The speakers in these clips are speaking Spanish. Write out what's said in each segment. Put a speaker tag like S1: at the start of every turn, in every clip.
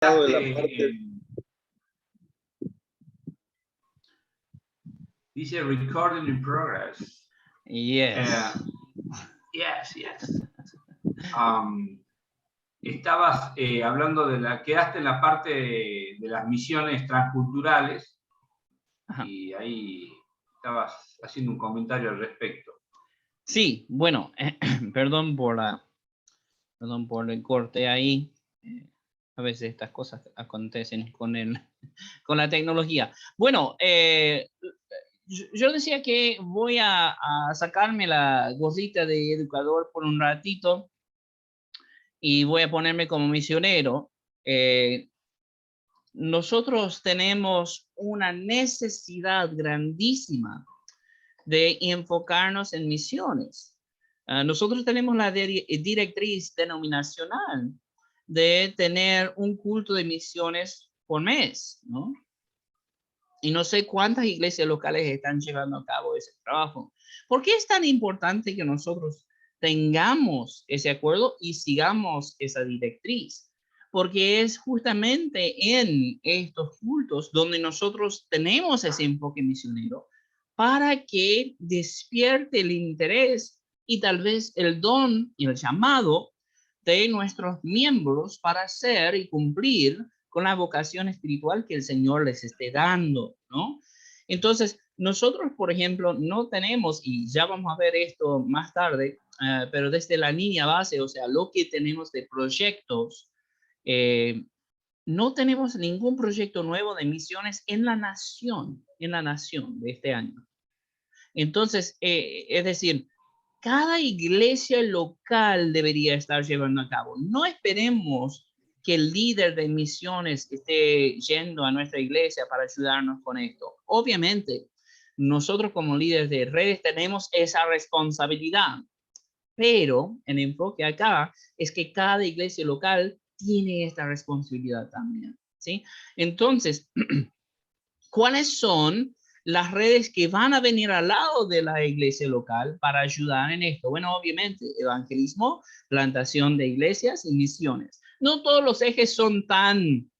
S1: de la parte...
S2: Dice recording in progress.
S3: Yes.
S2: Yes. Estabas hablando quedaste en la parte de las misiones transculturales. Ajá. Y ahí estabas haciendo un comentario al respecto.
S3: Sí, bueno, perdón por el corte ahí. A veces estas cosas acontecen con la tecnología. Bueno, yo decía que voy a sacarme la gorrita de educador por un ratito y voy a ponerme como misionero. Nosotros tenemos una necesidad grandísima de enfocarnos en misiones. Nosotros tenemos la directriz denominacional de tener un culto de misiones por mes, ¿no? Y no sé cuántas iglesias locales están llevando a cabo ese trabajo. ¿Por qué es tan importante que nosotros tengamos ese acuerdo y sigamos esa directriz? Porque es justamente en estos cultos donde nosotros tenemos ese enfoque misionero para que despierte el interés y tal vez el don y el llamado de nuestros miembros para hacer y cumplir con la vocación espiritual que el Señor les esté dando, ¿no? Entonces, nosotros, por ejemplo, no tenemos, y ya vamos a ver esto más tarde, pero desde la línea base, o sea, lo que tenemos de proyectos, no tenemos ningún proyecto nuevo de misiones en la nación de este año. Entonces, es decir, cada iglesia local debería estar llevando a cabo. No esperemos que el líder de misiones esté yendo a nuestra iglesia para ayudarnos con esto. Obviamente, nosotros como líderes de redes tenemos esa responsabilidad, pero el enfoque acá es que cada iglesia local tiene esta responsabilidad también, ¿sí? Entonces, ¿cuáles son las redes que van a venir al lado de la iglesia local para ayudar en esto? Bueno, obviamente, evangelismo, plantación de iglesias y misiones. No todos los ejes son tan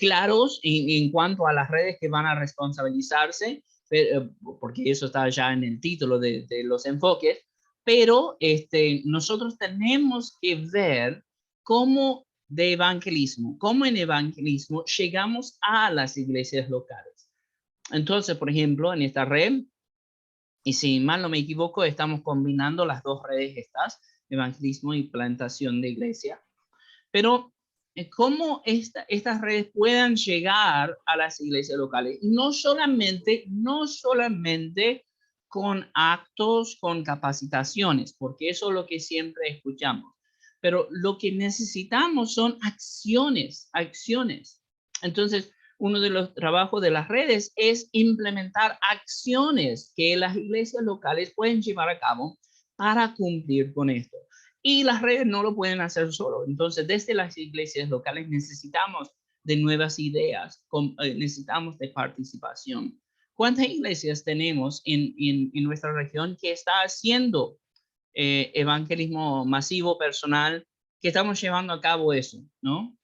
S3: claros en cuanto a las redes que van a responsabilizarse, porque eso está ya en el título de los enfoques, pero nosotros tenemos que ver cómo en evangelismo llegamos a las iglesias locales. Entonces, por ejemplo, en esta red, y si mal no me equivoco, estamos combinando las dos redes estas, evangelismo y plantación de iglesia. Pero cómo estas redes puedan llegar a las iglesias locales. Y no solamente con actos, con capacitaciones, porque eso es lo que siempre escuchamos. Pero lo que necesitamos son acciones. Entonces, uno de los trabajos de las redes es implementar acciones que las iglesias locales pueden llevar a cabo para cumplir con esto. Y las redes no lo pueden hacer solo. Entonces, desde las iglesias locales necesitamos de nuevas ideas, necesitamos de participación. ¿Cuántas iglesias tenemos en nuestra región que está haciendo evangelismo masivo, personal, que estamos llevando a cabo eso, ¿no?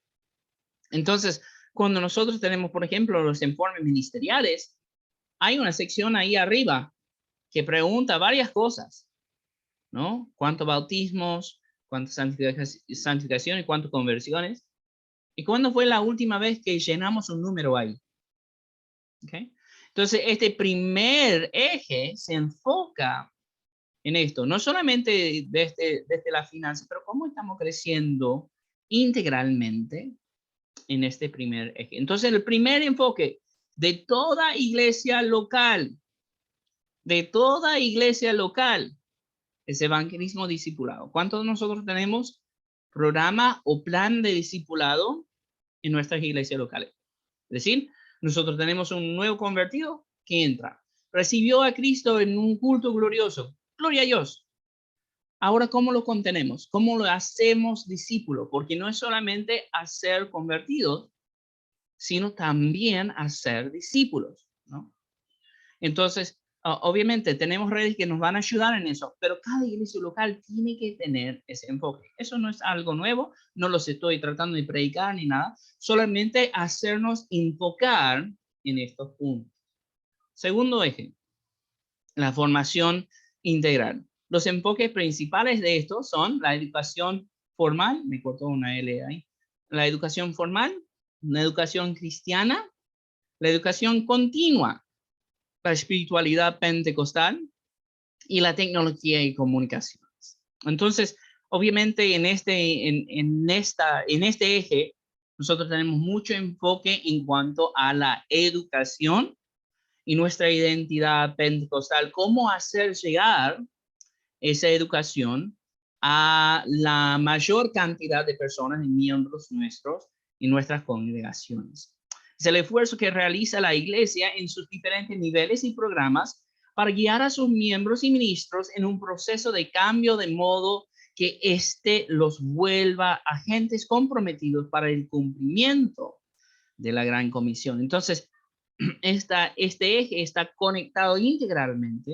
S3: Entonces, cuando nosotros tenemos, por ejemplo, los informes ministeriales, hay una sección ahí arriba que pregunta varias cosas, ¿no? ¿Cuántos bautismos? ¿Cuántas santificaciones? ¿Cuántas conversiones? ¿Y cuándo fue la última vez que llenamos un número ahí? ¿Okay? Entonces, este primer eje se enfoca en esto, no solamente desde la finanza, pero cómo estamos creciendo integralmente en este primer eje. Entonces, el primer enfoque de toda iglesia local, es evangelismo discipulado. ¿Cuántos de nosotros tenemos programa o plan de discipulado en nuestras iglesias locales? Es decir, nosotros tenemos un nuevo convertido que entra, recibió a Cristo en un culto glorioso. Gloria a Dios. Ahora, ¿cómo lo contenemos? ¿Cómo lo hacemos discípulo? Porque no es solamente hacer convertidos, sino también hacer discípulos, ¿no? Entonces, Obviamente tenemos redes que nos van a ayudar en eso, pero cada iglesia local tiene que tener ese enfoque. Eso no es algo nuevo, no los estoy tratando de predicar ni nada, solamente hacernos enfocar en estos puntos. Segundo eje, la formación integral. Los enfoques principales de esto son la educación formal, me cortó una L ahí, la educación formal, una educación cristiana, la educación continua, la espiritualidad pentecostal y la tecnología y comunicaciones. Entonces, obviamente en este eje, nosotros tenemos mucho enfoque en cuanto a la educación y nuestra identidad pentecostal, cómo hacer llegar esa educación a la mayor cantidad de personas y miembros nuestros y nuestras congregaciones. Es el esfuerzo que realiza la iglesia en sus diferentes niveles y programas para guiar a sus miembros y ministros en un proceso de cambio de modo que éste los vuelva agentes comprometidos para el cumplimiento de la gran comisión. Entonces, este eje está conectado integralmente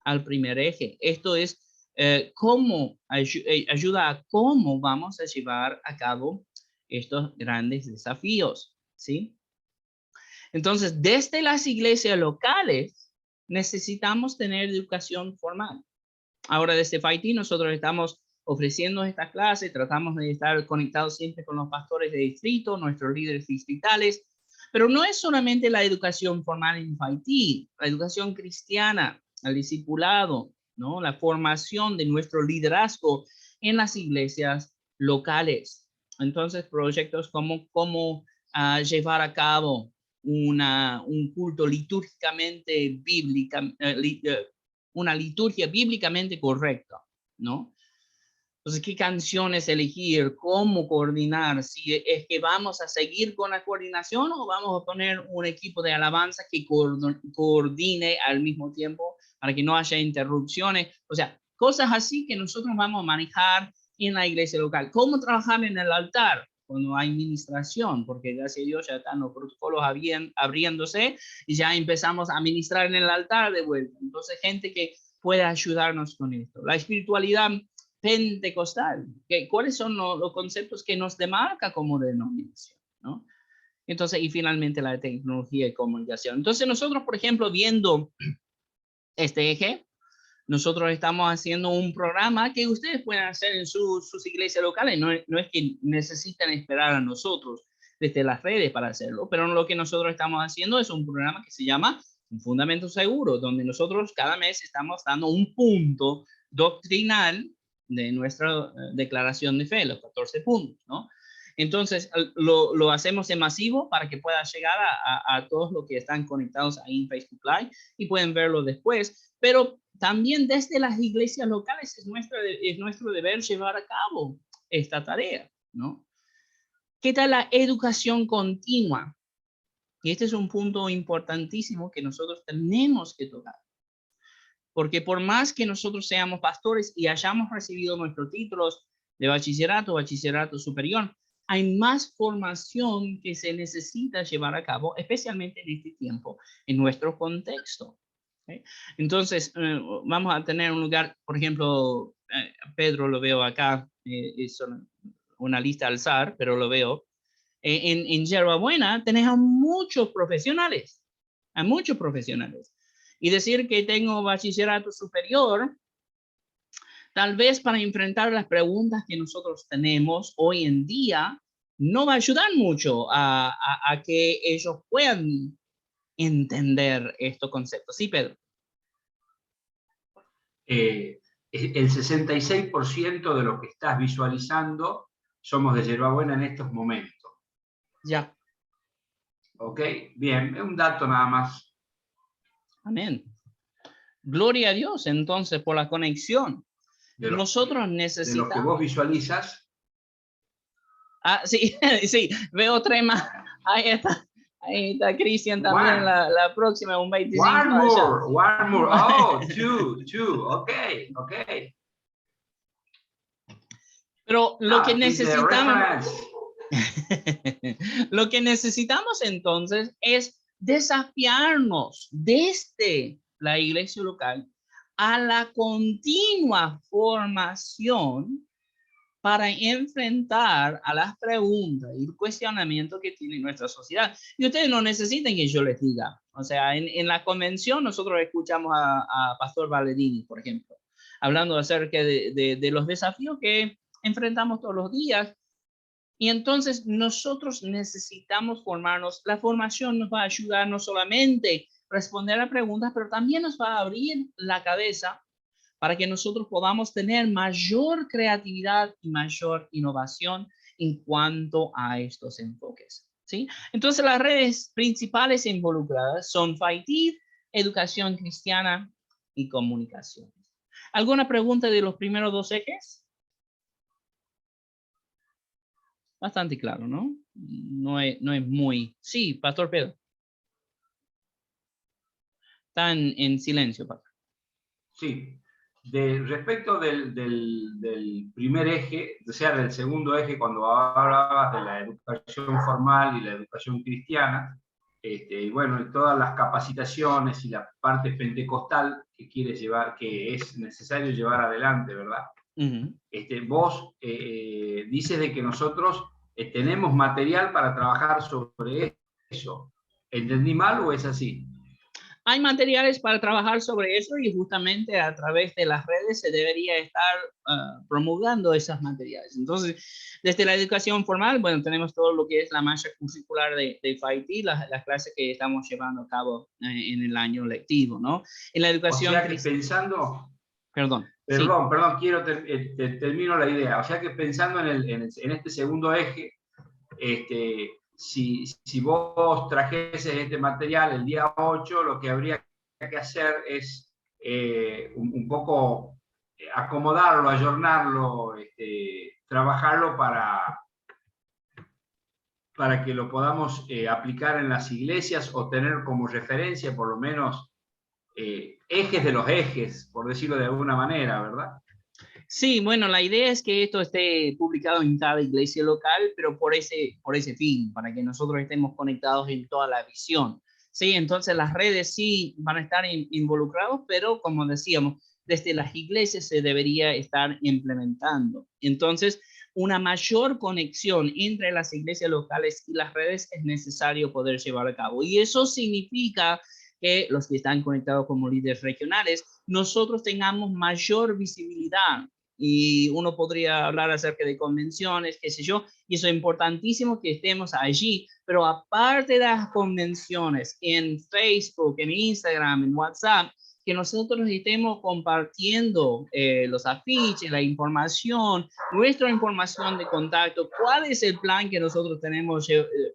S3: al primer eje. Esto es cómo ayuda a cómo vamos a llevar a cabo estos grandes desafíos, ¿sí? Entonces, desde las iglesias locales necesitamos tener educación formal. Ahora desde FIT nosotros estamos ofreciendo estas clases, tratamos de estar conectados siempre con los pastores de distrito, nuestros líderes distritales, pero no es solamente la educación formal en FIT, la educación cristiana, el discipulado, ¿no? La formación de nuestro liderazgo en las iglesias locales. Entonces, proyectos como cómo llevar a cabo un culto litúrgicamente bíblica, una liturgia bíblicamente correcta, ¿no? Entonces, ¿qué canciones elegir? ¿Cómo coordinar? Si es que vamos a seguir con la coordinación o vamos a poner un equipo de alabanza que coordine al mismo tiempo para que no haya interrupciones. O sea, cosas así que nosotros vamos a manejar en la iglesia local. ¿Cómo trabajar en el altar cuando hay ministración? Porque gracias a Dios ya están los protocolos abriéndose y ya empezamos a ministrar en el altar de vuelta. Entonces, gente que pueda ayudarnos con esto. La espiritualidad pentecostal, ¿cuáles son los conceptos que nos demarca como denominación, ¿no? Entonces, y finalmente la tecnología y comunicación. Entonces, nosotros, por ejemplo, viendo este eje, nosotros estamos haciendo un programa que ustedes pueden hacer en sus iglesias locales. No es que necesitan esperar a nosotros desde las redes para hacerlo, pero lo que nosotros estamos haciendo es un programa que se llama Un Fundamento Seguro, donde nosotros cada mes estamos dando un punto doctrinal de nuestra declaración de fe, los 14 puntos, ¿no? Entonces, lo hacemos en masivo para que pueda llegar a todos los que están conectados ahí en Facebook Live y pueden verlo después, pero también desde las iglesias locales es nuestro deber llevar a cabo esta tarea, ¿no? ¿Qué tal la educación continua? Y este es un punto importantísimo que nosotros tenemos que tocar. Porque por más que nosotros seamos pastores y hayamos recibido nuestros títulos de bachillerato superior, hay más formación que se necesita llevar a cabo, especialmente en este tiempo, en nuestro contexto. ¿Okay? Entonces, vamos a tener un lugar, por ejemplo, Pedro lo veo acá, es una lista al azar, pero lo veo. En Yerba Buena tenés a muchos profesionales, Y decir que tengo bachillerato superior, tal vez para enfrentar las preguntas que nosotros tenemos hoy en día, no va a ayudar mucho a que ellos puedan entender estos conceptos. Sí, Pedro.
S2: El 66% de lo que estás visualizando somos de Yerba Buena en estos momentos.
S3: Ya.
S2: Ok, bien, es un dato nada más.
S3: Amén. Gloria a Dios, entonces, por la conexión. Nosotros necesitamos...
S2: De lo que vos visualizas.
S3: Ah, sí, sí, veo 3 más. Ahí está Cristian también, la próxima, un 25.
S2: One more. Oh, two. Ok.
S3: Pero lo que necesitamos... Lo que necesitamos entonces es desafiarnos desde la iglesia local a la continua formación para enfrentar a las preguntas y el cuestionamiento que tiene nuestra sociedad. Y ustedes no necesitan que yo les diga. O sea, en la convención nosotros escuchamos a Pastor Valerini, por ejemplo, hablando acerca de los desafíos que enfrentamos todos los días. Y entonces nosotros necesitamos formarnos. La formación nos va a ayudar no solamente a responder a preguntas, pero también nos va a abrir la cabeza para que nosotros podamos tener mayor creatividad y mayor innovación en cuanto a estos enfoques, ¿sí? Entonces, las redes principales involucradas son FITIV, Educación Cristiana y Comunicaciones. ¿Alguna pregunta de los primeros dos ejes? Bastante claro, ¿no? No es muy... Sí, Pastor Pedro. Están en silencio, Pastor.
S2: Sí. Respecto del primer eje, o sea, del segundo eje, cuando hablabas de la educación formal y la educación cristiana, y bueno, y todas las capacitaciones y la parte pentecostal que quieres llevar, que es necesario llevar adelante, ¿verdad? Vos dices de que nosotros tenemos material para trabajar sobre eso. ¿Entendí mal o es así?
S3: Hay materiales para trabajar sobre eso y justamente a través de las redes se debería estar promulgando esos materiales. Entonces, desde la educación formal, bueno, tenemos todo lo que es la malla curricular de FIT, las clases que estamos llevando a cabo en el año lectivo, ¿no? En la educación...
S2: O sea que pensando...
S3: Perdón,
S2: quiero termino la idea. O sea que pensando en este segundo eje, si vos trajeses este material el día 8, lo que habría que hacer es un poco acomodarlo, ayornarlo, trabajarlo para que lo podamos aplicar en las iglesias o tener como referencia por lo menos ejes de los ejes, por decirlo de alguna manera, ¿verdad?
S3: Sí, bueno, la idea es que esto esté publicado en cada iglesia local, pero por ese fin, para que nosotros estemos conectados en toda la visión. Sí, entonces las redes sí van a estar involucrados, pero como decíamos, desde las iglesias se debería estar implementando. Entonces, una mayor conexión entre las iglesias locales y las redes es necesario poder llevar a cabo. Y eso significa que los que están conectados como líderes regionales, nosotros tengamos mayor visibilidad. Y uno podría hablar acerca de convenciones, qué sé yo, y eso es importantísimo que estemos allí, pero aparte de las convenciones en Facebook, en Instagram, en WhatsApp, que nosotros estemos compartiendo los afiches, la información, nuestra información de contacto, cuál es el plan que nosotros tenemos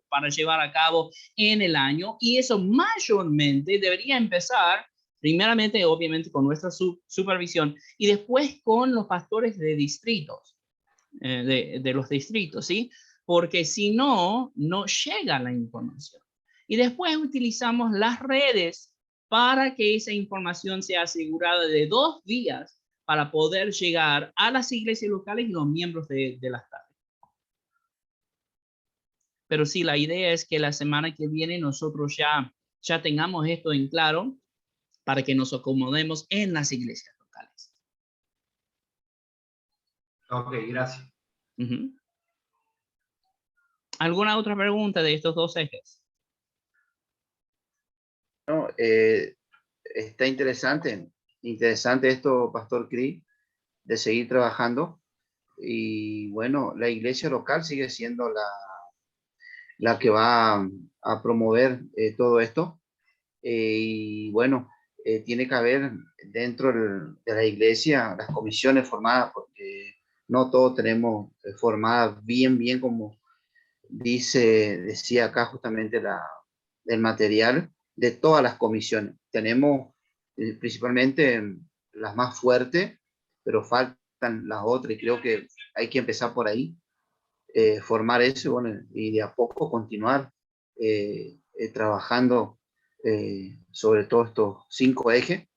S3: para llevar a cabo en el año, y eso mayormente debería empezar primeramente, obviamente, con nuestra supervisión y después con los pastores de distritos, de los distritos, ¿sí? Porque si no, no llega la información. Y después utilizamos las redes para que esa información sea asegurada de 2 vías para poder llegar a las iglesias locales y los miembros de las tardes. Pero sí, la idea es que la semana que viene nosotros ya tengamos esto en claro para que nos acomodemos en las iglesias locales.
S2: Ok, gracias.
S3: ¿Alguna otra pregunta de estos dos ejes?
S1: No, está interesante esto, Pastor Cris, de seguir trabajando. Y bueno, la iglesia local sigue siendo la que va a promover todo esto. Y bueno, tiene que haber dentro de la iglesia las comisiones formadas, porque no todos tenemos formadas bien como decía acá justamente el material de todas las comisiones. Tenemos principalmente las más fuertes, pero faltan las otras y creo que hay que empezar por ahí, formar eso, bueno, y de a poco continuar trabajando sobre todos estos 5 ejes,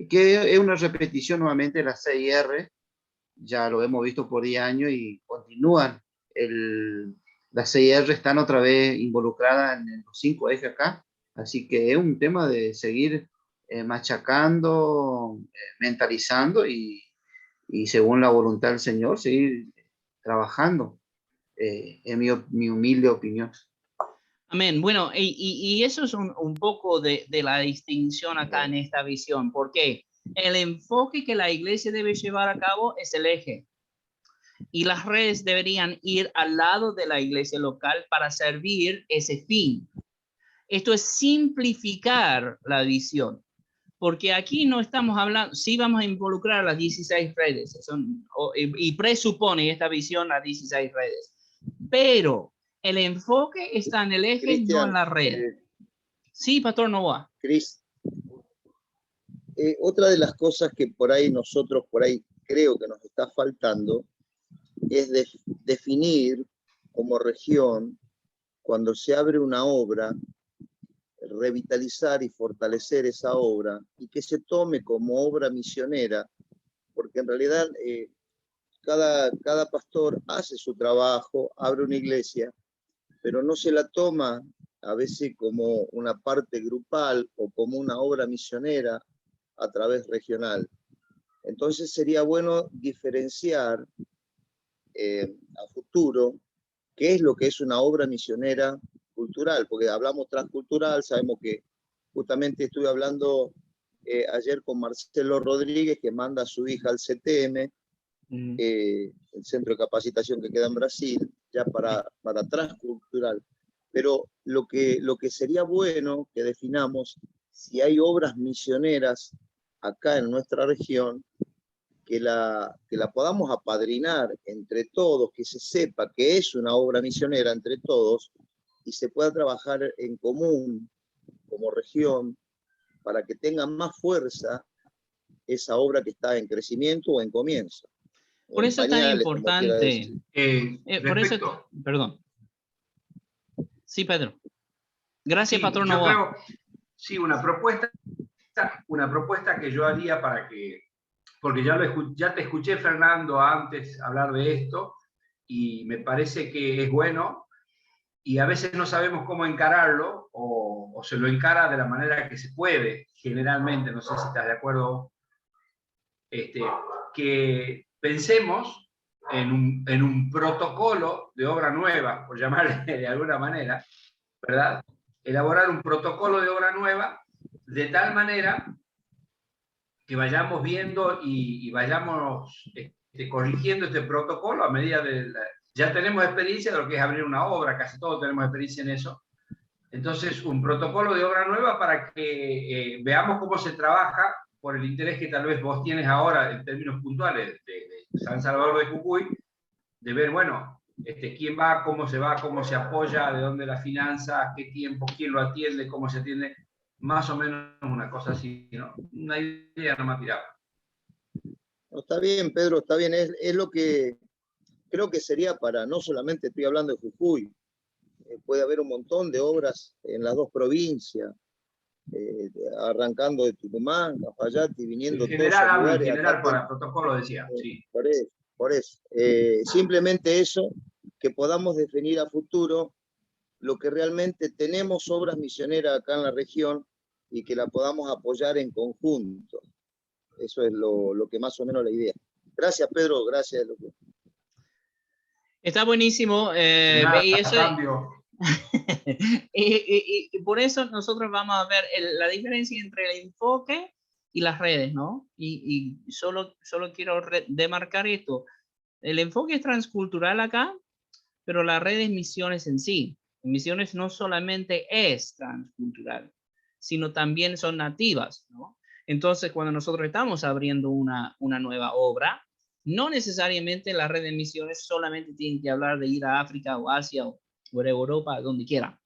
S1: que es una repetición nuevamente de la CIR, ya lo hemos visto por 10 años y continúan. Las CIR están otra vez involucradas en los 5 ejes acá, así que es un tema de seguir machacando, mentalizando y según la voluntad del Señor, seguir trabajando, en mi humilde opinión.
S3: Amén. Bueno, y eso es un poco de la distinción acá en esta visión, porque el enfoque que la iglesia debe llevar a cabo es el eje. Y las redes deberían ir al lado de la iglesia local para servir ese fin. Esto es simplificar la visión, porque aquí no estamos hablando, sí vamos a involucrar a las 16 redes, y presupone esta visión las 16 redes, pero el enfoque está en el eje,
S4: Cristian,
S3: no en la red. Sí, Pastor Novoa.
S4: Cris, otra de las cosas que por ahí nosotros, creo que nos está faltando, es definir como región, cuando se abre una obra, revitalizar y fortalecer esa obra y que se tome como obra misionera, porque en realidad cada pastor hace su trabajo, abre una iglesia, pero no se la toma a veces como una parte grupal o como una obra misionera a través regional. Entonces sería bueno diferenciar a futuro qué es lo que es una obra misionera cultural, porque hablamos transcultural, sabemos que justamente estuve hablando ayer con Marcelo Rodríguez, que manda a su hija al CTM, el centro de capacitación que queda en Brasil, ya para transcultural. Pero lo que sería bueno que definamos si hay obras misioneras acá en nuestra región, que la podamos apadrinar entre todos, que se sepa que es una obra misionera entre todos y se pueda trabajar en común como región para que tenga más fuerza esa obra que está en crecimiento o en comienzo.
S3: Por eso es tan importante. Por eso, perdón. Sí, Pedro. Gracias,
S2: sí,
S3: Pastor
S2: yo
S3: Novoa.
S2: creo, sí, una propuesta que yo haría para que, porque ya te escuché, Fernando, antes hablar de esto, y me parece que es bueno, y a veces no sabemos cómo encararlo, o se lo encara de la manera que se puede, generalmente, no sé si estás de acuerdo, que pensemos en un protocolo de obra nueva, por llamarle de alguna manera, ¿verdad? Elaborar un protocolo de obra nueva de tal manera que vayamos viendo y vayamos corrigiendo este protocolo a medida de ya tenemos experiencia de lo que es abrir una obra, casi todos tenemos experiencia en eso. Entonces, un protocolo de obra nueva para que veamos cómo se trabaja por el interés que tal vez vos tienes ahora en términos puntuales de San Salvador de Jujuy, de ver, bueno, quién va, cómo se apoya, de dónde la finanza, qué tiempo, quién lo atiende, cómo se atiende, más o menos una cosa así, ¿no? Una idea no me ha tirado.
S4: No, está bien, Pedro, está bien, es lo que creo que sería para, no solamente estoy hablando de Jujuy, puede haber un montón de obras en las dos provincias, arrancando de Tucumán, Cafayate, viniendo
S2: En general,
S4: todos esos lugares.
S2: en general para el protocolo decía, sí.
S4: Por eso. Simplemente eso, que podamos definir a futuro lo que realmente tenemos obras misioneras acá en la región y que la podamos apoyar en conjunto. Eso es lo que más o menos la idea. Gracias, Pedro, gracias.
S3: Está buenísimo.
S2: Nada,
S3: y eso,
S2: cambio.
S3: y por eso nosotros vamos a ver la diferencia entre el enfoque y las redes, ¿no? Y solo quiero demarcar esto. El enfoque es transcultural acá, pero la red es misiones en sí. Misiones no solamente es transcultural, sino también son nativas, ¿no? Entonces, cuando nosotros estamos abriendo una nueva obra, no necesariamente la red de misiones solamente tiene que hablar de ir a África o Asia o Europa, donde quiera,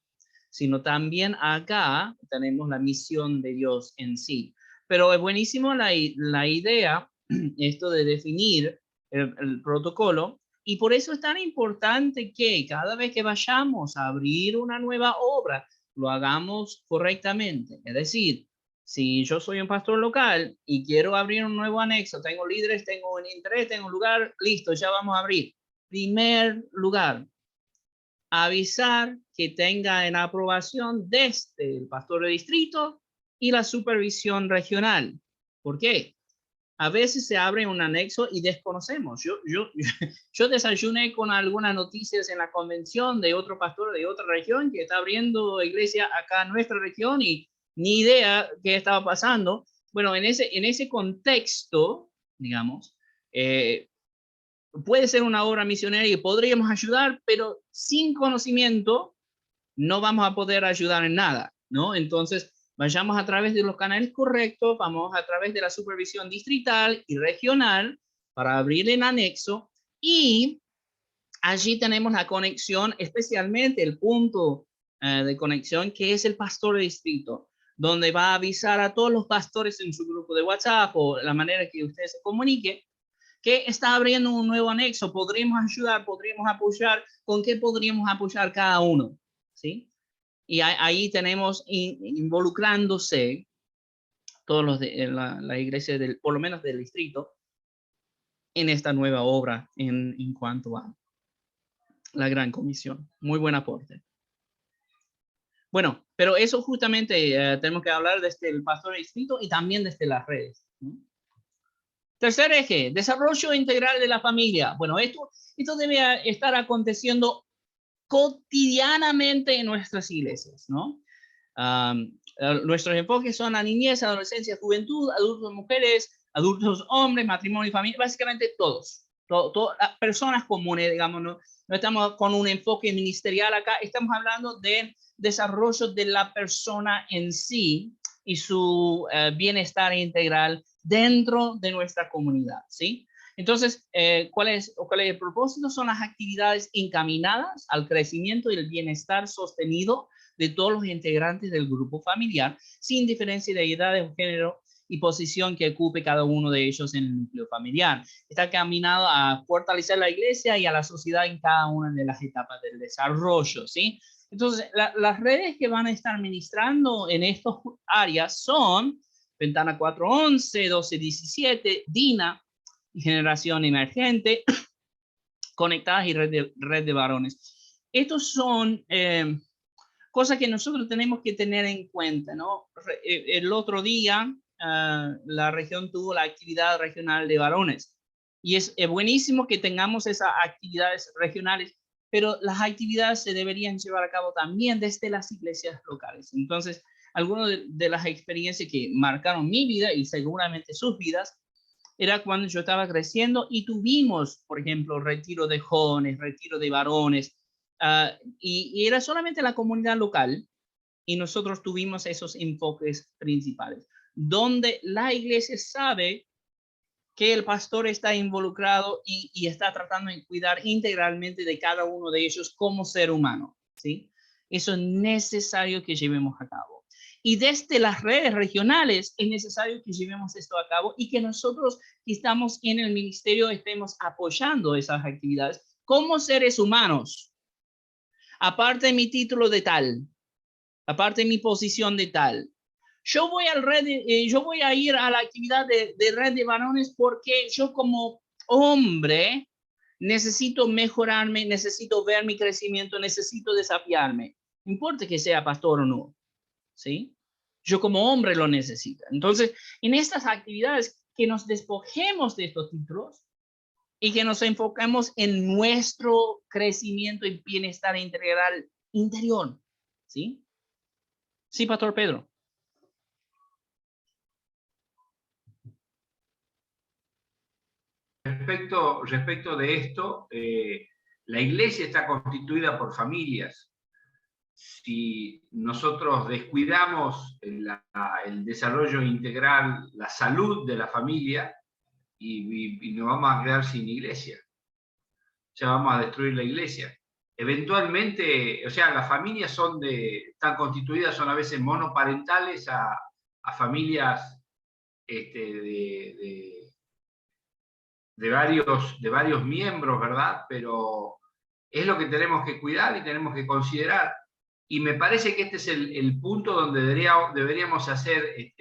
S3: sino también acá tenemos la misión de Dios en sí. Pero es buenísimo la idea, esto de definir el protocolo, y por eso es tan importante que cada vez que vayamos a abrir una nueva obra, lo hagamos correctamente. Es decir, si yo soy un pastor local y quiero abrir un nuevo anexo, tengo líderes, tengo un interés, tengo un lugar, listo, ya vamos a abrir. Primer lugar, avisar que tenga en aprobación desde el pastor de distrito y la supervisión regional. ¿Por qué? A veces se abre un anexo y desconocemos. Yo desayuné con algunas noticias en la convención de otro pastor de otra región que está abriendo iglesia acá en nuestra región y ni idea qué estaba pasando. Bueno, en ese contexto, digamos, puede ser una obra misionera y podríamos ayudar, pero sin conocimiento no vamos a poder ayudar en nada, ¿no? Entonces, vayamos a través de los canales correctos, vamos a través de la supervisión distrital y regional para abrir el anexo y allí tenemos la conexión, especialmente el punto de conexión que es el pastor de distrito, donde va a avisar a todos los pastores en su grupo de WhatsApp o la manera que usted se comunique, que está abriendo un nuevo anexo, podríamos ayudar, podríamos apoyar, ¿con qué podríamos apoyar cada uno? ¿Sí? Y ahí tenemos involucrándose todos los de la iglesia, por lo menos del distrito, en esta nueva obra en cuanto a la Gran Comisión. Muy buen aporte. Bueno, pero eso justamente tenemos que hablar desde el pastor de distrito y también desde las redes, ¿no? Tercer eje, desarrollo integral de la familia. Bueno, esto debe estar aconteciendo cotidianamente en nuestras iglesias, ¿no? Nuestros enfoques son la niñez, adolescencia, juventud, adultos, mujeres, adultos, hombres, matrimonio y familia, básicamente todas personas comunes, digamos, no estamos con un enfoque ministerial acá, estamos hablando del desarrollo de la persona en sí y su bienestar integral dentro de nuestra comunidad, ¿sí? Entonces, ¿cuál es el propósito? Son las actividades encaminadas al crecimiento y el bienestar sostenido de todos los integrantes del grupo familiar, sin diferencia de edad, o género y posición que ocupe cada uno de ellos en el núcleo familiar. Está encaminado a fortalecer la iglesia y a la sociedad en cada una de las etapas del desarrollo, ¿sí? Entonces, las redes que van a estar ministrando en estas áreas son Ventana 411, 1217, DINA, Generación Emergente, Conectadas y red de Varones. Estos son cosas que nosotros tenemos que tener en cuenta, ¿no? El otro día la región tuvo la actividad regional de varones y es buenísimo que tengamos esas actividades regionales, pero las actividades se deberían llevar a cabo también desde las iglesias locales. Entonces, algunas de las experiencias que marcaron mi vida y seguramente sus vidas era cuando yo estaba creciendo y tuvimos, por ejemplo, retiro de jóvenes, retiro de varones, y era solamente la comunidad local y nosotros tuvimos esos enfoques principales, donde la iglesia sabe que el pastor está involucrado y está tratando de cuidar integralmente de cada uno de ellos como ser humano, ¿sí? Eso es necesario que llevemos a cabo. Y desde las redes regionales es necesario que llevemos esto a cabo y que nosotros que estamos en el ministerio estemos apoyando esas actividades como seres humanos. Aparte de mi título de tal, aparte de mi posición de tal, yo voy a ir a la actividad de red de varones porque yo como hombre necesito mejorarme, necesito ver mi crecimiento, necesito desafiarme. No importa que sea pastor o no, ¿sí? Yo como hombre lo necesito. Entonces, en estas actividades que nos despojemos de estos títulos y que nos enfoquemos en nuestro crecimiento y bienestar integral interior, ¿sí? Sí, Pastor Pedro.
S2: Respecto de esto, la iglesia está constituida por familias. Si nosotros descuidamos el desarrollo integral, la salud de la familia, y nos vamos a quedar sin iglesia. Ya vamos a destruir la iglesia. Eventualmente, o sea, las familias están constituidas, son a veces monoparentales a familias de varios miembros, ¿verdad? Pero es lo que tenemos que cuidar y tenemos que considerar. Y me parece que este es el punto donde deberíamos hacer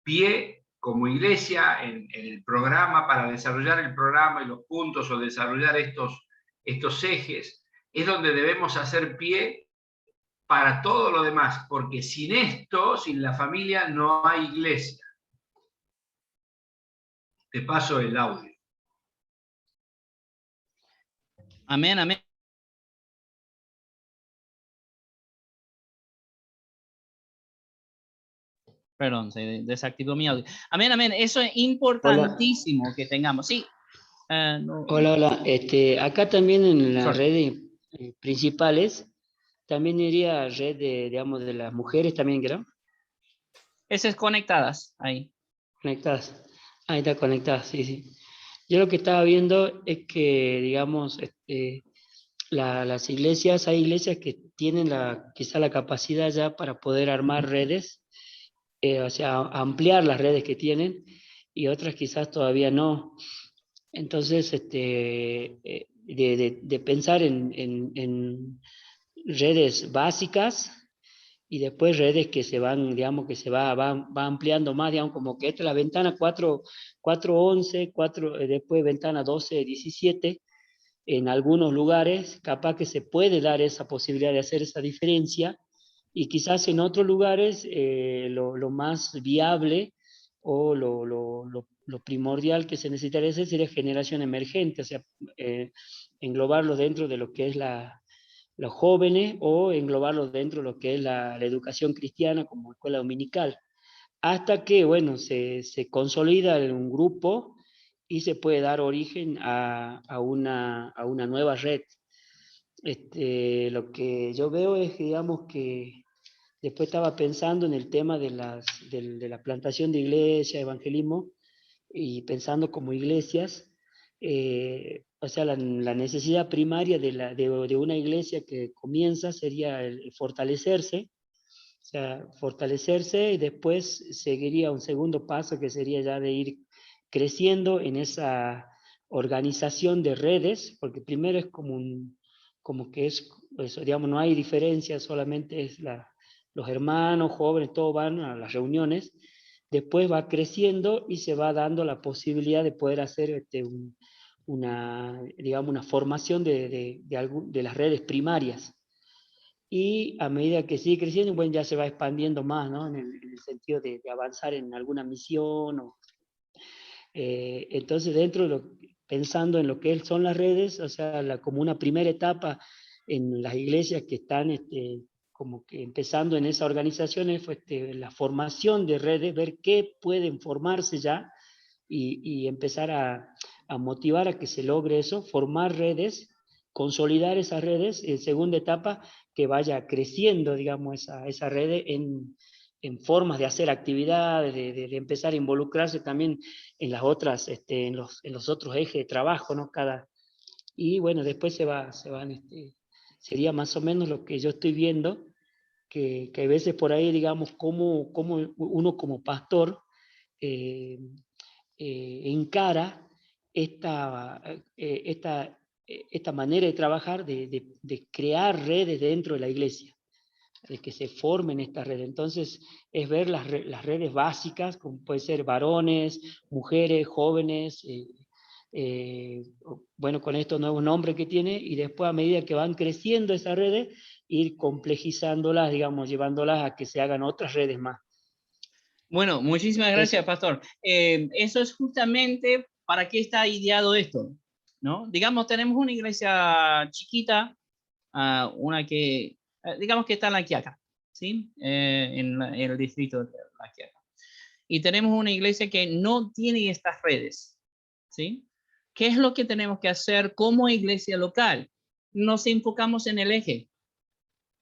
S2: pie como iglesia en el programa, para desarrollar el programa y los puntos o desarrollar estos ejes. Es donde debemos hacer pie para todo lo demás, porque sin esto, sin la familia, no hay iglesia. Te paso el audio.
S3: Amén, amén. Perdón, se desactivó mi audio. Amén, amén. Eso es importantísimo que tengamos. Sí. No.
S5: Hola, hola. Acá también en las
S3: Sorry.
S5: redes principales, también iría red de, digamos, de las mujeres también, creo.
S3: Esas conectadas ahí.
S5: Conectadas. Ahí está conectadas, sí, sí. Yo lo que estaba viendo es que, digamos, las iglesias, hay iglesias que tienen quizá la capacidad ya para poder armar redes, o sea, ampliar las redes que tienen, y otras quizás todavía no. Entonces, de pensar en redes básicas y después redes que se van, digamos, que se va ampliando más, digamos, como que esta es la ventana 4.11, después ventana 12.17, en algunos lugares, capaz que se puede dar esa posibilidad de hacer esa diferencia, y quizás en otros lugares lo más viable o lo primordial que se necesitaría hacer sería generación emergente, o sea, englobarlo dentro de lo que es los jóvenes o englobarlo dentro de lo que es la educación cristiana como escuela dominical, hasta que, bueno, se consolida en un grupo y se puede dar origen a una nueva red. Lo que yo veo es, digamos, que después estaba pensando en el tema de la plantación de iglesias, evangelismo, y pensando como iglesias, o sea, la necesidad primaria de una iglesia que comienza sería el fortalecerse, o sea, fortalecerse, y después seguiría un segundo paso que sería ya de ir creciendo en esa organización de redes, porque primero es como que es, eso, digamos, no hay diferencia, solamente es los hermanos, jóvenes, todos van a las reuniones, después va creciendo y se va dando la posibilidad de poder hacer digamos, una formación de las redes primarias. Y a medida que sigue creciendo, bueno, ya se va expandiendo más, ¿no? En el sentido de avanzar en alguna misión. Entonces, pensando en lo que son las redes, o sea, como una primera etapa en las iglesias que están como que empezando en esa organización, fue la formación de redes, ver qué pueden formarse ya y empezar a motivar a que se logre eso, formar redes, consolidar esas redes. En segunda etapa, que vaya creciendo, digamos, esa red en formas de hacer actividades, de empezar a involucrarse también en las otras, en los otros ejes de trabajo, ¿no? Y bueno, después sería más o menos lo que yo estoy viendo, que hay veces por ahí, digamos, como uno como pastor encara esta manera de trabajar, de crear redes dentro de la iglesia, de que se formen estas redes. Entonces, es ver las redes básicas, como puede ser varones, mujeres, jóvenes, bueno, con estos nuevos nombres que tiene, y después a medida que van creciendo esas redes, ir complejizándolas, digamos, llevándolas a que se hagan otras redes más.
S3: Bueno, muchísimas gracias, Pastor. Eso es justamente para qué está ideado esto, ¿no? Digamos, tenemos una iglesia chiquita, una que, digamos que está en La Quiaca, ¿sí? En el distrito de La Quiaca. Y tenemos una iglesia que no tiene estas redes, ¿sí? ¿Qué es lo que tenemos que hacer como iglesia local? Nos enfocamos en el eje,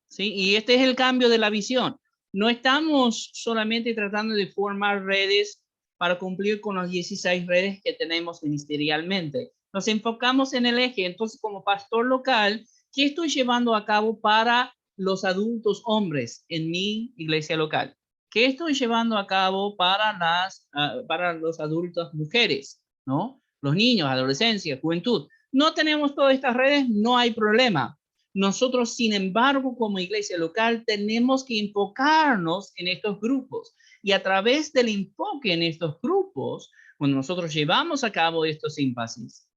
S3: ¿sí? Y este es el cambio de la visión. No estamos solamente tratando de formar redes para cumplir con las 16 redes que tenemos ministerialmente. Nos enfocamos en el eje. Entonces, como pastor local, ¿qué estoy llevando a cabo para los adultos hombres en mi iglesia local? ¿Qué estoy llevando a cabo para los adultos mujeres, ¿no? Los niños, adolescencia, juventud. No tenemos todas estas redes, no hay problema. Nosotros, sin embargo, como iglesia local, tenemos que enfocarnos en estos grupos. Y a través del enfoque en estos grupos, cuando nosotros llevamos a cabo estos énfasis,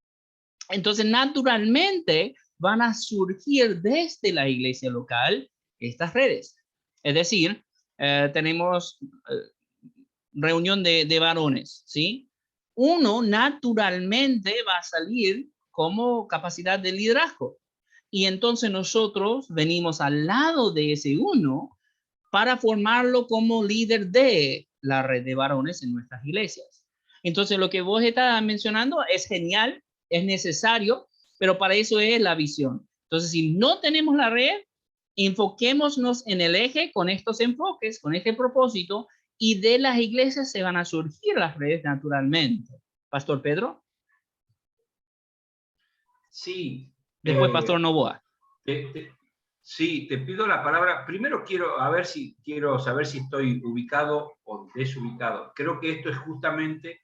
S3: entonces naturalmente van a surgir desde la iglesia local estas redes. Es decir, tenemos reunión de varones, ¿sí? Uno naturalmente va a salir como capacidad de liderazgo. Y entonces nosotros venimos al lado de ese uno para formarlo como líder de la red de varones en nuestras iglesias. Entonces lo que vos estás mencionando es genial, es necesario, pero para eso es la visión. Entonces, si no tenemos la red, enfoquémonos en el eje con estos enfoques, con este propósito, y de las iglesias se van a surgir las redes naturalmente. Pastor Pedro.
S2: Sí.
S3: Después, Pastor Novoa.
S2: Sí, te pido la palabra. Primero quiero saber si estoy ubicado o desubicado. Creo que esto es justamente,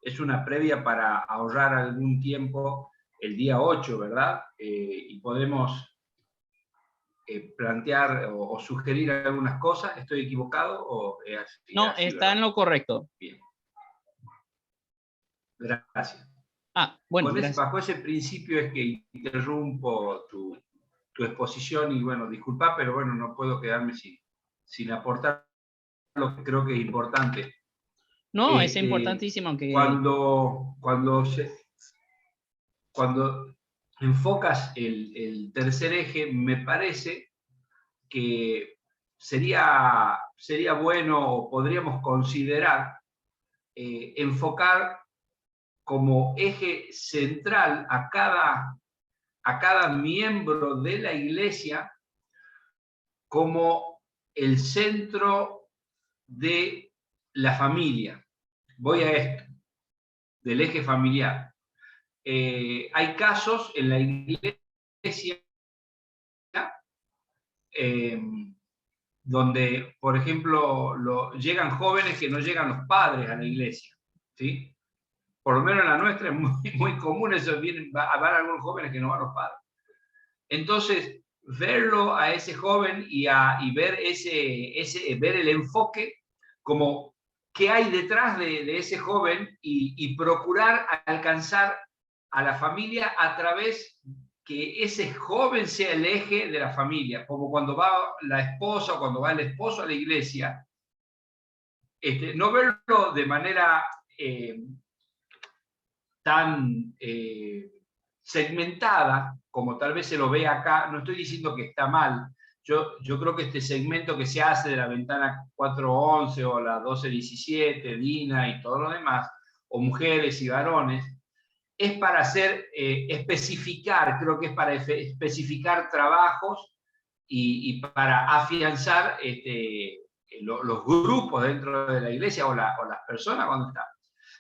S2: es una previa para ahorrar algún tiempo el día 8, ¿verdad? Y podemos plantear o sugerir algunas cosas. ¿Estoy equivocado o es así?
S3: No, está
S2: ¿verdad?
S3: en lo correcto.
S2: Bien. Gracias.
S3: Bueno, gracias.
S2: Bajo ese principio es que interrumpo tu exposición y bueno, disculpa, pero bueno, no puedo quedarme sin aportar lo que creo que es importante.
S3: No, es importantísimo que...
S2: Cuando enfocas el tercer eje, me parece que sería bueno o podríamos considerar enfocar como eje central a cada miembro de la iglesia como el centro de la familia. Voy a esto, del eje familiar. Hay casos en la iglesia donde, por ejemplo, llegan jóvenes que no llegan los padres a la iglesia, ¿sí? Por lo menos en la nuestra es muy común eso, van algunos jóvenes que no van los padres. Entonces, verlo a ese joven y ver ver el enfoque como qué hay detrás de ese joven y procurar alcanzar a la familia a través que ese joven sea el eje de la familia, como cuando va la esposa o cuando va el esposo a la iglesia, no verlo de manera tan segmentada como tal vez se lo ve acá. No estoy diciendo que está mal. Yo creo que este segmento que se hace de la ventana 411 o la 1217, Dina y todo lo demás, o mujeres y varones, es para especificar, creo que es para especificar trabajos y para afianzar los grupos dentro de la iglesia o las personas cuando están.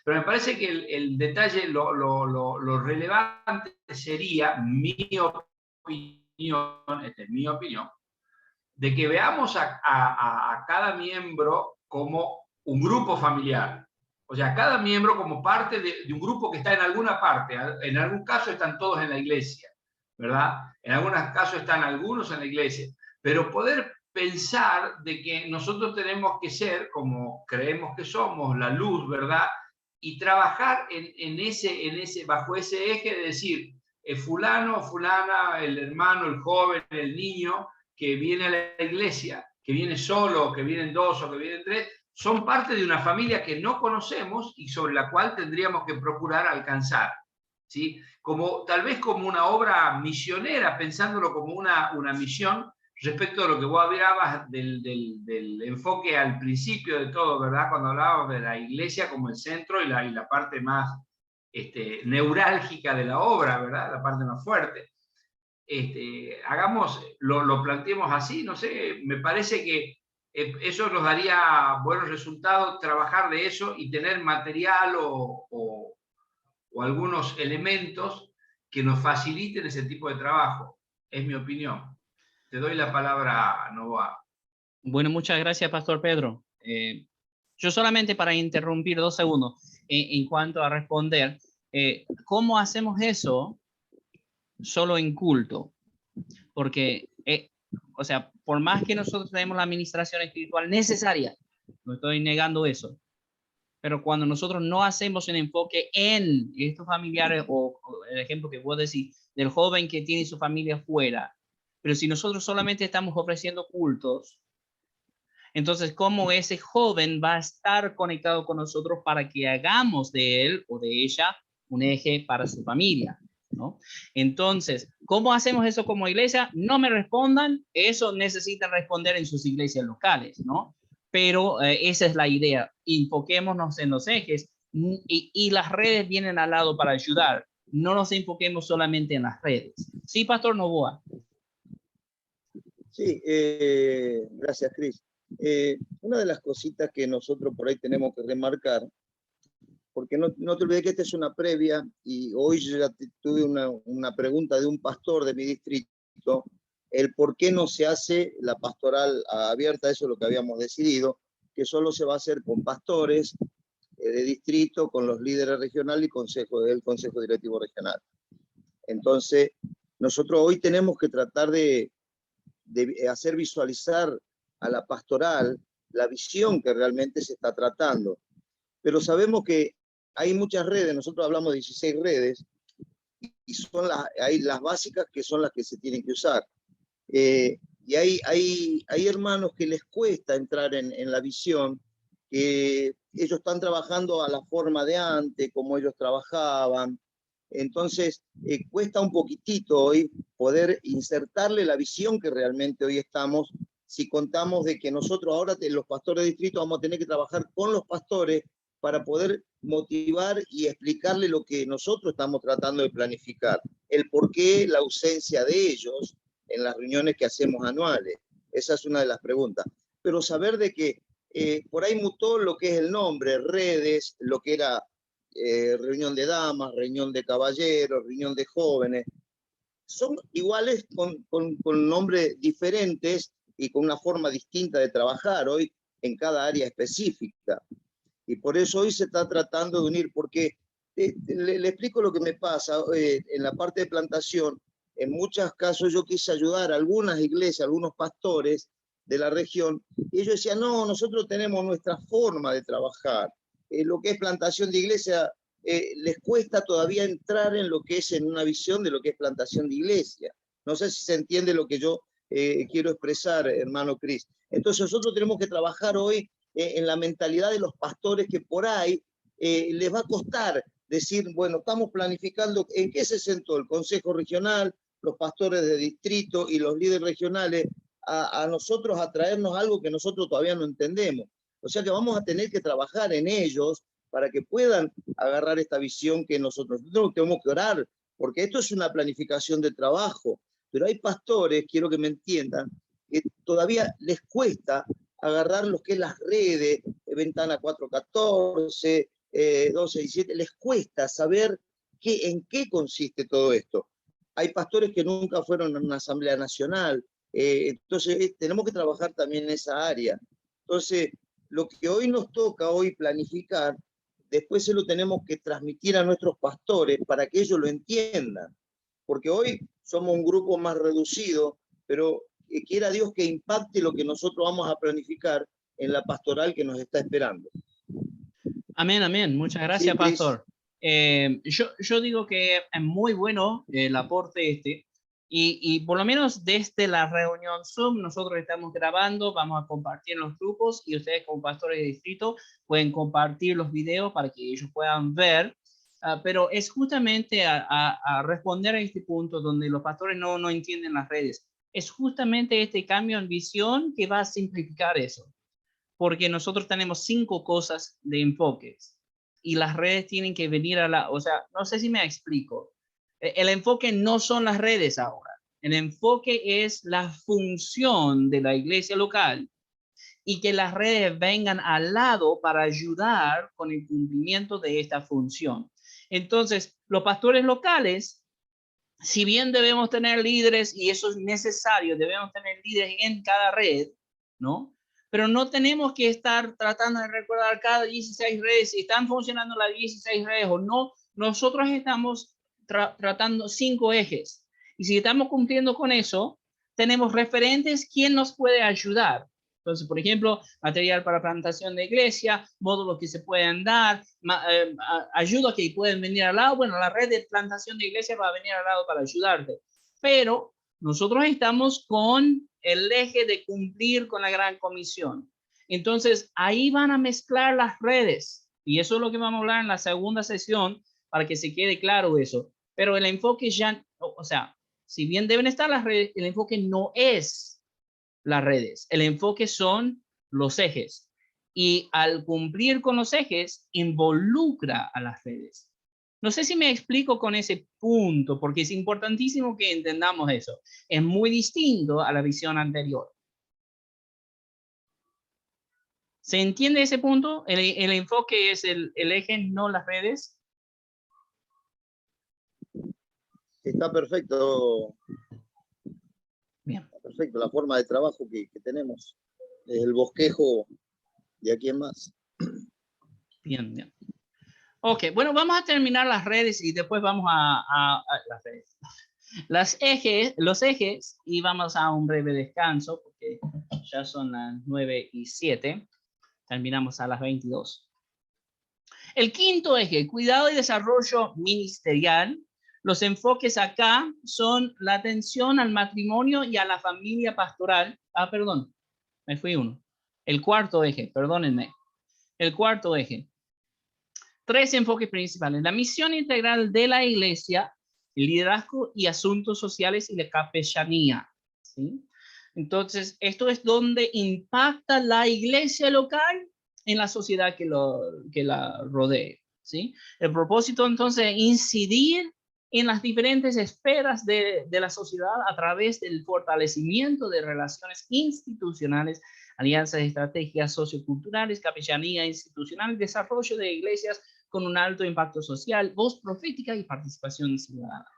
S2: Pero me parece que el detalle, lo relevante sería, mi opinión, de que veamos a cada miembro como un grupo familiar. O sea, cada miembro como parte de un grupo que está en alguna parte. En algún caso están todos en la iglesia, ¿verdad? En algunos casos están algunos en la iglesia. Pero poder pensar de que nosotros tenemos que ser, como creemos que somos, la luz, ¿verdad? Y trabajar bajo ese eje de decir, fulano, fulana, el hermano, el joven, el niño que viene a la iglesia, que viene solo, que vienen dos o que vienen tres, son parte de una familia que no conocemos y sobre la cual tendríamos que procurar alcanzar, ¿sí? Tal vez como una obra misionera, pensándolo como una misión, respecto a lo que vos hablabas del enfoque al principio de todo, ¿verdad? Cuando hablábamos de la iglesia como el centro y la parte más neurálgica de la obra, ¿verdad? La parte más fuerte. Lo planteemos así, no sé, me parece que eso nos daría buenos resultados, trabajar de eso y tener material o algunos elementos que nos faciliten ese tipo de trabajo. Es mi opinión. Te doy la palabra, Novoa.
S3: Bueno, muchas gracias, Pastor Pedro. Yo solamente para interrumpir 2 segundos en cuanto a responder, ¿cómo hacemos eso solo en culto? Porque, o sea, por más que nosotros tenemos la administración espiritual necesaria, no estoy negando eso, pero cuando nosotros no hacemos un enfoque en estos familiares, o el ejemplo que vos decís, del joven que tiene su familia fuera, Pero si nosotros solamente estamos ofreciendo cultos, entonces, ¿cómo ese joven va a estar conectado con nosotros para que hagamos de él o de ella un eje para su familia, ¿no? Entonces, ¿cómo hacemos eso como iglesia? No me respondan, eso necesitan responder en sus iglesias locales, ¿no? Pero esa es la idea, enfoquémonos en los ejes y las redes vienen al lado para ayudar. No nos enfoquemos solamente en las redes. Sí, Pastor Novoa.
S4: Sí, gracias, Cris. Una de las cositas que nosotros por ahí tenemos que remarcar, porque no te olvides que esta es una previa, y hoy yo ya tuve una pregunta de un pastor de mi distrito, el por qué no se hace la pastoral abierta, eso es lo que habíamos decidido, que solo se va a hacer con pastores de distrito, con los líderes regionales y el Consejo Directivo Regional. Entonces, nosotros hoy tenemos que tratar de hacer visualizar a la pastoral la visión que realmente se está tratando. Pero sabemos que hay muchas redes, nosotros hablamos de 16 redes, y son hay las básicas que son las que se tienen que usar. Y hay hermanos que les cuesta entrar en la visión, que ellos están trabajando a la forma de antes, como ellos trabajaban. Entonces, cuesta un poquitito hoy poder insertarle la visión que realmente hoy estamos, si contamos de que nosotros ahora, los pastores de distrito, vamos a tener que trabajar con los pastores para poder motivar y explicarle lo que nosotros estamos tratando de planificar, el por qué la ausencia de ellos en las reuniones que hacemos anuales. Esa es una de las preguntas. Pero saber de que por ahí mutó lo que es el nombre, redes, lo que era reunión de damas, reunión de caballeros, reunión de jóvenes, son iguales con nombres diferentes y con una forma distinta de trabajar hoy en cada área específica. Y por eso hoy se está tratando de unir, porque le explico lo que me pasa en la parte de plantación. En muchos casos yo quise ayudar a algunas iglesias, a algunos pastores de la región, y ellos decían, no, nosotros tenemos nuestra forma de trabajar. Lo que es plantación de iglesia, les cuesta todavía entrar en lo que es en una visión de lo que es plantación de iglesia. No sé si se entiende lo que yo quiero expresar, hermano Cris. Entonces nosotros tenemos que trabajar hoy en la mentalidad de los pastores, que por ahí les va a costar decir, bueno, estamos planificando, ¿en qué se sentó el Consejo Regional, los pastores de distrito y los líderes regionales a nosotros a traernos algo que nosotros todavía no entendemos? O sea que vamos a tener que trabajar en ellos para que puedan agarrar esta visión que nosotros tenemos que orar, porque esto es una planificación de trabajo, pero hay pastores, quiero que me entiendan, que todavía les cuesta agarrar lo que es las redes, Ventana 414, 267, les cuesta saber en qué consiste todo esto. Hay pastores que nunca fueron a una asamblea nacional, entonces tenemos que trabajar también en esa área. Entonces, lo que hoy nos toca hoy planificar, después se lo tenemos que transmitir a nuestros pastores para que ellos lo entiendan, porque hoy somos un grupo más reducido, pero quiera Dios que impacte lo que nosotros vamos a planificar en la pastoral que nos está esperando.
S3: Amén, amén. Muchas gracias,
S4: Sí,
S3: Pastor. Yo digo que es muy bueno el aporte y por lo menos desde la reunión Zoom nosotros estamos grabando, vamos a compartir en los grupos y ustedes como pastores de distrito pueden compartir los videos para que ellos puedan ver. Pero es justamente a responder a este punto donde los pastores no entienden las redes. Es justamente este cambio en visión que va a simplificar eso, porque nosotros tenemos 5 cosas de enfoques y las redes tienen que venir o sea, no sé si me explico. El enfoque no son las redes ahora. El enfoque es la función de la iglesia local y que las redes vengan al lado para ayudar con el cumplimiento de esta función. Entonces, los pastores locales, si bien debemos tener líderes, y eso es necesario, debemos tener líderes en cada red, ¿no? Pero no tenemos que estar tratando de recordar cada 16 redes, si están funcionando las 16 redes o no. Nosotros estamos tratando 5 ejes. Y si estamos cumpliendo con eso, tenemos referentes, ¿quién nos puede ayudar? Entonces, por ejemplo, material para plantación de iglesia, módulos que se pueden dar, ayuda que pueden venir al lado. Bueno, la red de plantación de iglesia va a venir al lado para ayudarte. Pero nosotros estamos con el eje de cumplir con la Gran Comisión. Entonces, ahí van a mezclar las redes. Y eso es lo que vamos a hablar en la segunda sesión para que se quede claro eso. Pero el enfoque ya, o sea, si bien deben estar las redes, el enfoque no es las redes. El enfoque son los ejes. Y al cumplir con los ejes, involucra a las redes. No sé si me explico con ese punto, porque es importantísimo que entendamos eso. Es muy distinto a la visión anterior. ¿Se entiende ese punto? El enfoque es el eje, no las redes.
S4: Está perfecto.
S3: Bien.
S4: Está perfecto la forma de trabajo que tenemos. El bosquejo de aquí en más.
S3: Bien, bien. Ok, bueno, vamos a terminar las redes y después vamos a las redes. Los ejes, y vamos a un breve descanso porque ya son las 9:07. Terminamos a las 22. El quinto eje, cuidado y desarrollo ministerial. Los enfoques acá son la atención al matrimonio y a la familia pastoral. Ah, perdón, me fui uno. El cuarto eje, perdónenme. El cuarto eje. 3 enfoques principales. La misión integral de la iglesia, el liderazgo y asuntos sociales y la capellanía. ¿Sí? Entonces, esto es donde impacta la iglesia local en la sociedad que la rodee. ¿Sí? El propósito entonces es incidir en las diferentes esferas de la sociedad a través del fortalecimiento de relaciones institucionales, alianzas estratégicas socioculturales, capellanía institucional, desarrollo de iglesias con un alto impacto social, voz profética y participación ciudadana.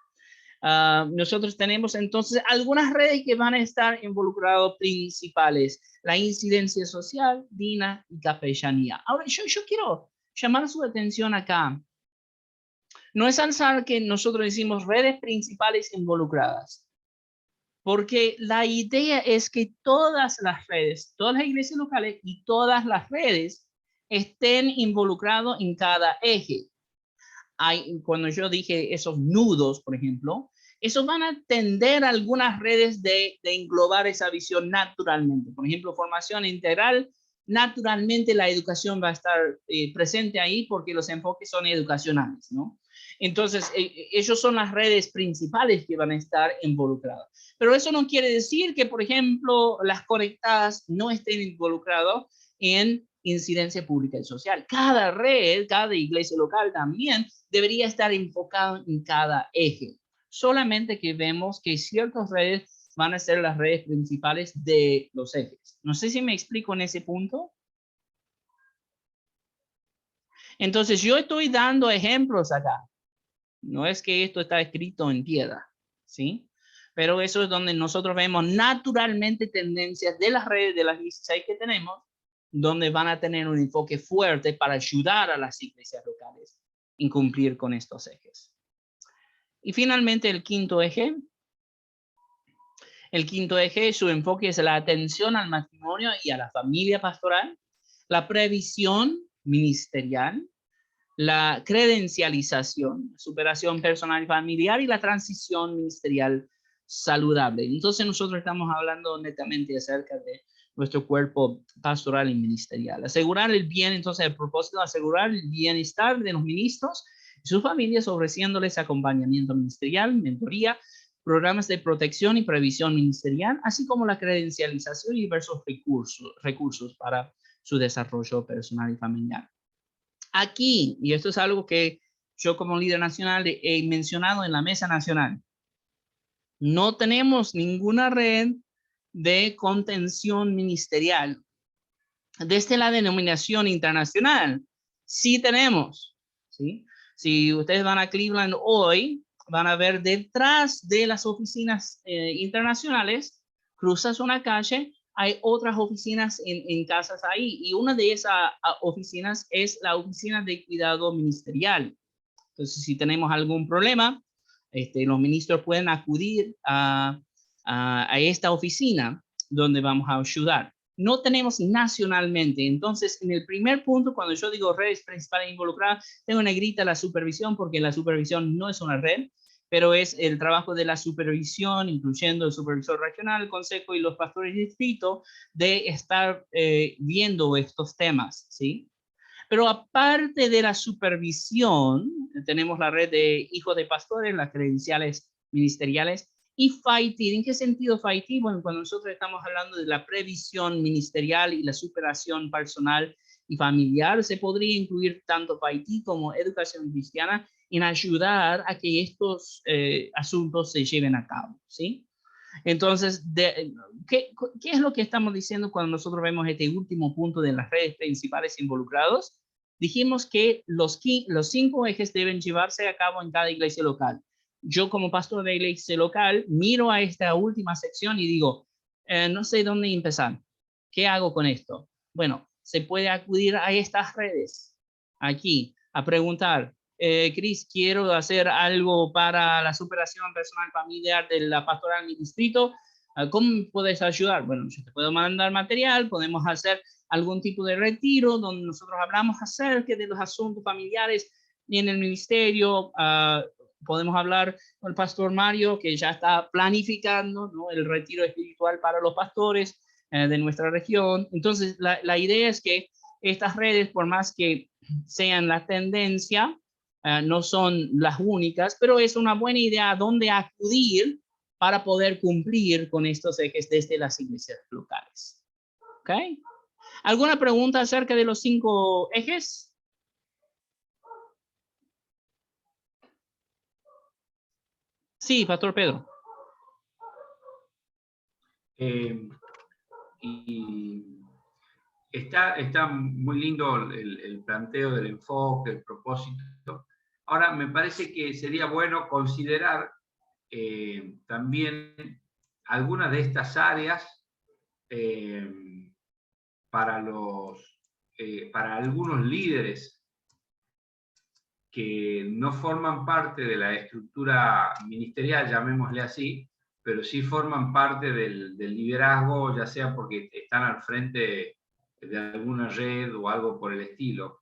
S3: Nosotros tenemos entonces algunas redes que van a estar involucradas principales, la incidencia social, DINA y capellanía. Ahora, yo quiero llamar su atención acá. No es alzar que nosotros decimos redes principales involucradas, porque la idea es que todas las redes, todas las iglesias locales y todas las redes estén involucrados en cada eje. Cuando yo dije esos nudos, por ejemplo, esos van a tender a algunas redes de englobar esa visión naturalmente. Por ejemplo, formación integral, naturalmente la educación va a estar presente ahí porque los enfoques son educacionales, ¿no? Entonces, ellos son las redes principales que van a estar involucradas. Pero eso no quiere decir que, por ejemplo, las conectadas no estén involucradas en incidencia pública y social. Cada red, cada iglesia local también debería estar enfocado en cada eje. Solamente que vemos que ciertas redes van a ser las redes principales de los ejes. No sé si me explico en ese punto. Entonces, yo estoy dando ejemplos acá. No es que esto está escrito en piedra, ¿sí? Pero eso es donde nosotros vemos naturalmente tendencias de las redes de las 16 que tenemos, donde van a tener un enfoque fuerte para ayudar a las iglesias locales en cumplir con estos ejes. Y finalmente el quinto eje. El quinto eje, su enfoque es la atención al matrimonio y a la familia pastoral, la previsión ministerial, la credencialización, superación personal y familiar y la transición ministerial saludable. Entonces nosotros estamos hablando netamente acerca de nuestro cuerpo pastoral y ministerial. Asegurar el bien, entonces el propósito de asegurar el bienestar de los ministros y sus familias, ofreciéndoles acompañamiento ministerial, mentoría, programas de protección y previsión ministerial, así como la credencialización y diversos recursos para su desarrollo personal y familiar. Aquí, y esto es algo que yo como líder nacional he mencionado en la mesa nacional, no tenemos ninguna red de contención ministerial. Desde la denominación internacional, sí tenemos, ¿sí? Si ustedes van a Cleveland hoy, van a ver detrás de las oficinas internacionales, cruzas una calle, hay otras oficinas en casas ahí, y una de esas oficinas es la oficina de cuidado ministerial. Entonces, si tenemos algún problema, los ministros pueden acudir a esta oficina donde vamos a ayudar. No tenemos nacionalmente. Entonces, en el primer punto, cuando yo digo redes principales involucradas, tengo negrita la supervisión porque la supervisión no es una red. pero es el trabajo de la supervisión, incluyendo el supervisor regional, el consejo y los pastores de distrito, de estar viendo estos temas, ¿sí? Pero aparte de la supervisión, tenemos la red de hijos de pastores, las credenciales ministeriales, y FIT. ¿En qué sentido FIT? Bueno, cuando nosotros estamos hablando de la previsión ministerial y la superación personal y familiar, se podría incluir tanto FIT como educación cristiana en ayudar a que estos asuntos se lleven a cabo, ¿sí? Entonces, ¿qué es lo que estamos diciendo cuando nosotros vemos este último punto de las redes principales involucrados? Dijimos que los 5 ejes deben llevarse a cabo en cada iglesia local. Yo como pastor de iglesia local miro a esta última sección y digo, no sé dónde empezar. ¿Qué hago con esto? Bueno, se puede acudir a estas redes, aquí, a preguntar, Cris, quiero hacer algo para la superación personal familiar de la pastoral en mi distrito. ¿Cómo puedes ayudar? Bueno, yo te puedo mandar material, podemos hacer algún tipo de retiro donde nosotros hablamos acerca de los asuntos familiares y en el ministerio. Podemos hablar con el pastor Mario, que ya está planificando, ¿no?, el retiro espiritual para los pastores de nuestra región. Entonces, la idea es que estas redes, por más que sean la tendencia, no son las únicas, pero es una buena idea a dónde acudir para poder cumplir con estos ejes desde las iglesias locales. ¿Ok? ¿Alguna pregunta acerca de los 5 ejes? Sí, Pastor Pedro.
S2: Y está muy lindo el planteo del enfoque, el propósito. Ahora, me parece que sería bueno considerar también algunas de estas áreas para algunos líderes que no forman parte de la estructura ministerial, llamémosle así, pero sí forman parte del liderazgo, ya sea porque están al frente de alguna red o algo por el estilo.